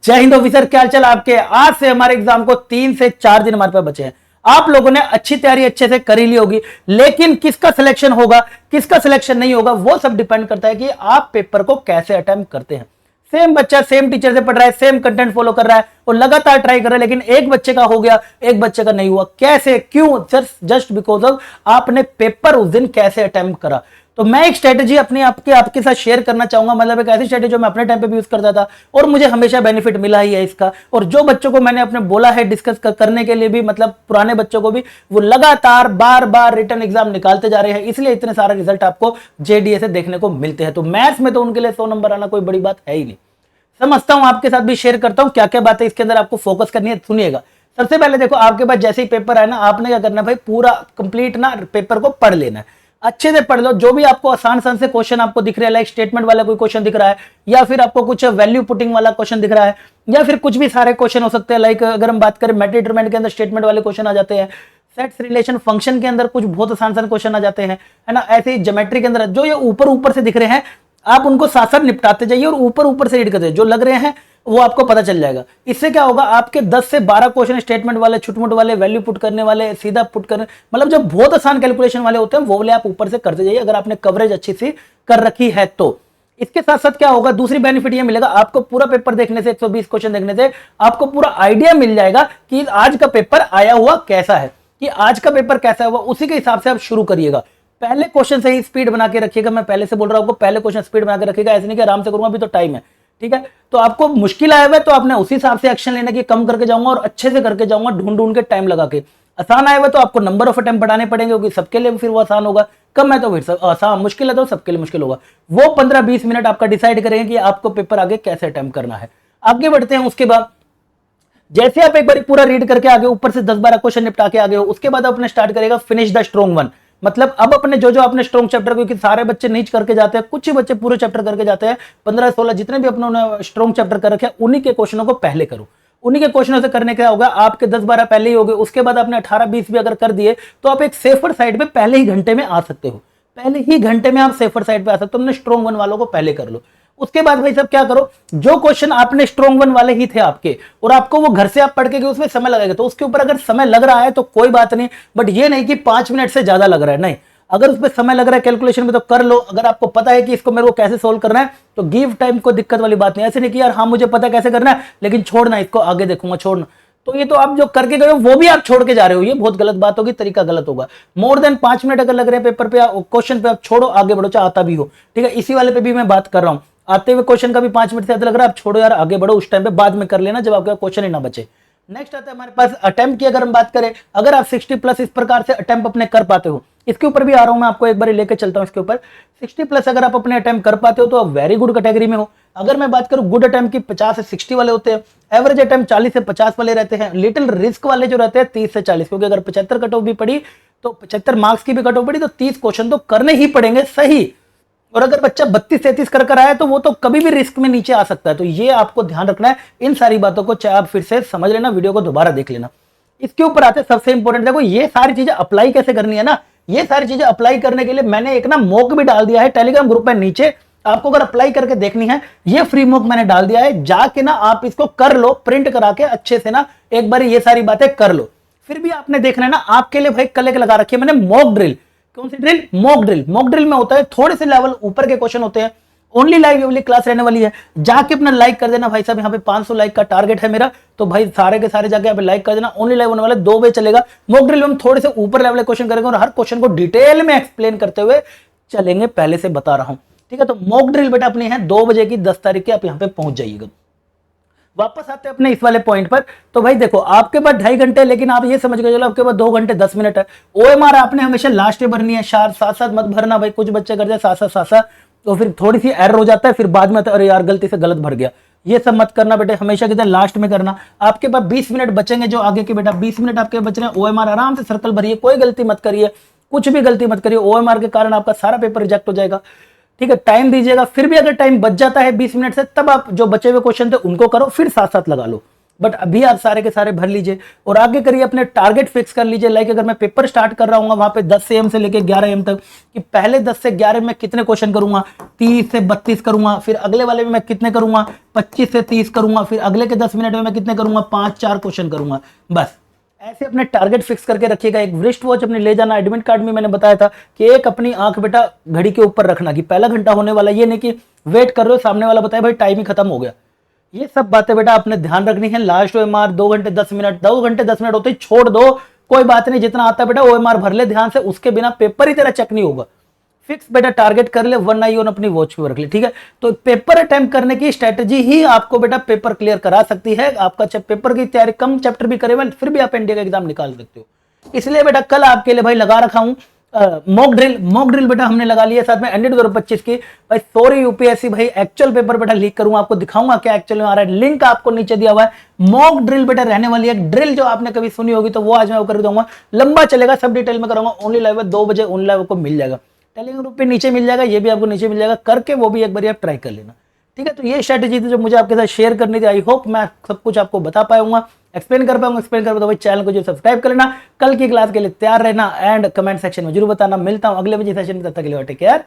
जय हिंद ऑफिसर, क्या चल आपके। आज से हमारे एग्जाम को 3 से 4 दिन हमारे पास बचे हैं। आप लोगों ने अच्छी तैयारी अच्छे से कर ही ली होगी, लेकिन किसका सिलेक्शन होगा किसका सिलेक्शन नहीं होगा वो सब डिपेंड करता है कि आप पेपर को कैसे अटेम्प्ट करते हैं। सेम बच्चा सेम टीचर से पढ़ रहा है, सेम कंटेंट फॉलो कर रहा है और लगातार ट्राई कर रहा है, लेकिन एक बच्चे का हो गया एक बच्चे का नहीं हुआ। कैसे, क्यों? जस्ट बिकॉज ऑफ आपने पेपर उस दिन कैसे अटेम्प्ट करा। तो मैं एक स्ट्रेटेजी अपनी आपके साथ शेयर करना चाहूंगा, मतलब एक ऐसी स्ट्रेटेजी जो मैं अपने टाइम पे भी यूज करता था और मुझे हमेशा बेनिफिट मिला ही है इसका। और जो बच्चों को मैंने अपने बोला है डिस्कस करने के लिए भी, मतलब पुराने बच्चों को भी, वो लगातार बार बार रिटर्न एग्जाम निकालते जा रहे हैं, इसलिए इतने सारे रिजल्ट आपको जेडीए से देखने को मिलते हैं। तो मैथ्स में तो उनके लिए 100 नंबर आना कोई बड़ी बात है ही नहीं। समझता हूं, आपके साथ भी शेयर करता हूं क्या क्या बातें इसके अंदर आपको फोकस करनी है। सुनिएगा, सबसे पहले देखो, आपके पास जैसे ही पेपर है ना, आपने क्या करना है भाई, पूरा कंप्लीट ना पेपर को पढ़ लेना है, अच्छे से पढ़ लो। जो भी आपको आसान से क्वेश्चन आपको दिख रहे हैं, लाइक स्टेटमेंट वाला कोई क्वेश्चन दिख रहा है, या फिर आपको कुछ वैल्यू पुटिंग वाला क्वेश्चन दिख रहा है, या फिर कुछ भी सारे क्वेश्चन हो सकते हैं। लाइक अगर हम बात करें मेथड डिटरमिनेंट के अंदर स्टेटमेंट वाले क्वेश्चन आ जाते हैं, सेट्स रिलेशन फंक्शन के अंदर कुछ बहुत आसान क्वेश्चन आ जाते हैं, है ना। ऐसे ही ज्योमेट्री के अंदर जो ये ऊपर से दिख रहे हैं, आप उनको साथ साथ निपटाते जाइए और ऊपर से रीड करते जाइए, जो लग रहे हैं वो आपको पता चल जाएगा। इससे क्या होगा, आपके 10 से 12 क्वेश्चन स्टेटमेंट वाले, छुटमुट वाले, वैल्यू पुट करने वाले, सीधा पुट करने, मतलब जो बहुत आसान कैलकुलेशन वाले होते हैं वो वाले आप ऊपर से करते जाइए, अगर आपने कवरेज अच्छी सी कर रखी है तो। इसके साथ साथ क्या होगा, दूसरी बेनिफिट ये मिलेगा आपको, पूरा पेपर देखने से, 120 क्वेश्चन देखने से आपको पूरा आइडिया मिल जाएगा कि आज का पेपर आया हुआ कैसा है, कि आज का पेपर कैसा हुआ, उसी के हिसाब से आप शुरू करिएगा। पहले क्वेश्चन से ही स्पीड बना के रखिएगा, मैं पहले से बोल रहा हूं आपको, पहले क्वेश्चन स्पीड बना के रखिएगा, ऐसे नहीं कि आराम से करूंगा, अभी तो टाइम है, ठीक है। तो आपको मुश्किल आया हुआ है तो आपने उसी हिसाब से एक्शन लेना कि कम करके जाऊंगा और अच्छे से करके जाऊंगा, ढूंढ के टाइम लगा के। आसान आया हुआ तो आपको नंबर ऑफ अटेम्प्ट बढ़ाने पड़ेंगे, क्योंकि सबके लिए फिर वो आसान होगा, कम है तो फिर सब आसान, मुश्किल है तो सबके लिए मुश्किल होगा। वो 15-20 मिनट आपका डिसाइड करेंगे कि आपको पेपर आगे कैसे अटेम्प्ट करना है। आगे बढ़ते हैं। उसके बाद जैसे आप एक बार पूरा रीड करके आगे, ऊपर से 10-12 क्वेश्चन निपटा के आगे हो, उसके बाद अपने स्टार्ट करेगा फिनिश द स्ट्रॉन्ग वन। मतलब अब अपने जो अपने स्ट्रॉन्ग चैप्टर, क्योंकि सारे बच्चे नीच करके जाते हैं, कुछ ही बच्चे पूरे चैप्टर करके जाते हैं, 15-16 जितने भी अपने स्ट्रॉन्ग चैप्टर कर रखे हैं, उन्हीं के क्वेश्चनों को पहले करो। उन्हीं के क्वेश्चनों से करने क्या होगा, आपके 10-12 पहले ही हो गए, उसके बाद आपने 18-20 भी अगर कर दिए तो आप एक सेफर साइड पे पहले ही घंटे में आ सकते हो, पहले ही घंटे में आप सेफर साइड पे आ सकते हो। स्ट्रॉन्ग वन वालों को पहले कर लो। उसके बाद भाई सब क्या करो, जो क्वेश्चन आपने स्ट्रॉन्ग वन वाले ही थे आपके, और आपको वो घर से आप पढ़ के गए, उसमें समय लगेगा, तो उसके ऊपर अगर समय लग रहा है तो कोई बात नहीं, बट ये नहीं कि 5 मिनट से ज्यादा लग रहा है, नहीं। अगर उसमें समय लग रहा है कैलकुलेशन में तो कर लो। अगर आपको पता है कि इसको मेरे को कैसे सोल्व करना है तो गिव टाइम, को दिक्कत वाली बात नहीं। ऐसे नहीं कि यार हाँ मुझे पता है कैसे करना है लेकिन छोड़ना, इसको आगे देखूंगा, छोड़ना। तो ये तो आप जो करके गए हो वो भी आप छोड़ के जा रहे हो, ये बहुत गलत बात होगी, तरीका गलत होगा। मोर देन 5 मिनट अगर लग रहे हैं पेपर पे, क्वेश्चन पे, आप छोड़ो, आगे बढ़ो, चाहे आता भी हो, ठीक है। इसी वाले पे भी मैं बात कर रहा हूं, आते हुए क्वेश्चन का भी 5 मिनट से ज्यादा लग रहा है, आप छोड़ो यार, आगे बढ़ो, उस टाइम पे बाद में कर लेना जब आपका क्वेश्चन ही ना बचे। नेक्स्ट आता है हमारे पास अटेम्प्ट की। अगर हम बात करें, अगर आप 60+ इस प्रकार से अटेम्प्ट अपने कर पाते हो, इसके ऊपर भी आ रहा हूं मैं, आपको एक बार लेके चलता हूं इसके ऊपर। 60+ अगर आप अपने अटेम्प्ट कर पाते हो तो आप वेरी गुड कैटेगरी में हो। अगर मैं बात करूं गुड अटेम्प्ट की, 50 से 60 वाले होते हैं, एवरेज अटेम्प्ट 40 से 50 वाले रहते हैं, लिटिल रिस्क वाले जो रहते हैं 30 से 40, क्योंकि अगर 75 कट ऑफ भी पड़ी तो 75 मार्क्स की भी कट ऑफ पड़ी तो 30 क्वेश्चन तो करने ही पड़ेंगे सही। और अगर बच्चा 32-33 कर आया तो वो तो कभी भी रिस्क में नीचे आ सकता है। तो ये आपको ध्यान रखना है। इन सारी बातों को चाहे आप फिर से समझ लेना, वीडियो को दोबारा देख लेना। इसके ऊपर आते हैं सबसे इंपॉर्टेंट, देखो ये सारी चीजें अप्लाई कैसे करनी है ना, ये सारी चीजें अप्लाई करने के लिए मैंने एक ना मॉक भी डाल दिया है टेलीग्राम ग्रुप में नीचे। आपको अगर अप्लाई करके देखनी है, ये फ्री मॉक मैंने डाल दिया है, जाके ना आप इसको कर लो, प्रिंट करा के अच्छे से ना एक बार ये सारी बातें कर लो। फिर भी आपने देखना है ना, आपके लिए भाई कल एक लगा रखी है मैंने मॉक ड्रिल। कौन सी drill? Mock drill. Mock drill में होता है थोड़े से लेवल ऊपर के क्वेश्चन होते हैं, ओनली लाइव वाली क्लास रहने वाली है, जाके अपना लाइक कर देना भाई साहब। यहाँ पे 500 लाइक का टारगेट है मेरा, तो भाई सारे के सारे जाके यहाँ पे लाइक कर देना। ओनली लाइव होने वाला 2 बजे चलेगा। मॉक ड्रिल में हम थोड़े से ऊपर लेवल क्वेश्चन करेंगे और हर क्वेश्चन को डिटेल में एक्सप्लेन करते हुए चलेंगे, पहले से बता रहा हूं, ठीक है। तो मॉक ड्रिल बेटा अपनी है 2 बजे की, 10 तारीख की, आप यहाँ पे पहुंच जाइएगा। वापस आते हैं अपने इस वाले पॉइंट पर। तो भाई देखो, आपके पास 2.5 घंटे, लेकिन आप ये समझ के चलो आपके पास 2 घंटे 10 मिनट है। ओएमआर आपने हमेशा लास्ट में भरनी है, साथ साथ मत भरना भाई, कुछ बच्चे करते हैं साथ तो फिर थोड़ी सी एरर हो जाता है, फिर बाद में अरे यार गलती से गलत भर गया। ये सब मत करना बेटे, हमेशा कहते हैं लास्ट में करना। आपके पास 20 मिनट बचेंगे जो आगे के, बेटा 20 मिनट आपके बच रहे हैं, ओएमआर आराम से सर्कल भरिए, कोई गलती मत करिए, कुछ भी गलती मत करिए, ओएमआर के कारण आपका सारा पेपर रिजेक्ट हो जाएगा, ठीक है। टाइम दीजिएगा, फिर भी अगर टाइम बच जाता है 20 मिनट से, तब आप जो बचे हुए क्वेश्चन थे उनको करो, फिर साथ साथ लगा लो, बट अभी आप सारे के सारे भर लीजिए और आगे करिए, अपने टारगेट फिक्स कर लीजिए। लाइक अगर मैं पेपर स्टार्ट कर रहा हूँ वहां पे 10 AM से लेके 11 AM तक, कि पहले 10 से 11 में कितने क्वेश्चन करूंगा, 30 से 32 करूंगा, फिर अगले वाले में मैं कितने करूंगा, 25 से 30 करूंगा, फिर अगले के 10 मिनट में मैं कितने करूंगा, 5-4 क्वेश्चन करूंगा। बस ऐसे अपने टारगेट फिक्स करके रखिएगा। एक रिस्ट वॉच अपने ले जाना। एडमिट कार्ड में मैंने बताया था कि एक अपनी आंख बेटा घड़ी के ऊपर रखना, कि पहला घंटा होने वाला, ये नहीं कि वेट कर रहे हो सामने वाला बताए भाई टाइम ही खत्म हो गया। ये सब बातें बेटा आपने ध्यान रखनी है। लास्ट OMR 2 घंटे 10 मिनट, 2 घंटे 10 मिनट होते ही छोड़ दो, कोई बात नहीं, जितना आता है बेटा OMR भर ले ध्यान से, उसके बिना पेपर ही तेरा चेक नहीं होगा। फिक्स बेटा टारगेट कर ले, वरना ये अपनी वॉच पे रख ले, ठीक है। तो पेपर अटेम्प्ट करने की स्ट्रेटेजी ही आपको बेटा पेपर क्लियर करा सकती है। आपका पेपर की तैयारी कम चैप्टर भी करे फिर भी आप इंडिया का एग्जाम निकाल सकते हो। इसलिए बेटा कल आपके लिए भाई लगा रखा हूं मॉक ड्रिल बेटा हमने लगा लिया साथ में एंडेड 2025 की। भाई सॉरी यूपीएससी भाई, एक्चुअल पेपर बेटा लीक करूंगा, आपको दिखाऊंगा क्या एक्चुअल में आ रहा है। लिंक आपको नीचे दिया हुआ है। मॉक ड्रिल बेटा रहने वाली है, ड्रिल जो आपने कभी सुनी होगी तो वो आज मैं कर दूंगा, लंबा चलेगा, सब डिटेल में करूंगा। ओनली लाइव 2 बजे ओनली लाइव को मिल जाएगा, टेलीग्राम ग्रुप पे नीचे मिल जाएगा, ये भी आपको नीचे मिल जाएगा, करके वो भी एक बार आप ट्राई कर लेना, ठीक है। तो ये स्ट्रेटेजी थी जो मुझे आपके साथ शेयर करनी थी। आई होप मैं सब कुछ आपको बता पाऊंगा, एक्सप्लेन कर पाऊंगा। एक्सप्लेन कर तो भाई चैनल को जो सब्सक्राइब कर लेना, कल की क्लास के लिए तैयार रहना एंड कमेंट सेक्शन में जरूर बताना। मिलता हूं अगले बजे सेशन में, तब तक के लिए टेक केयर।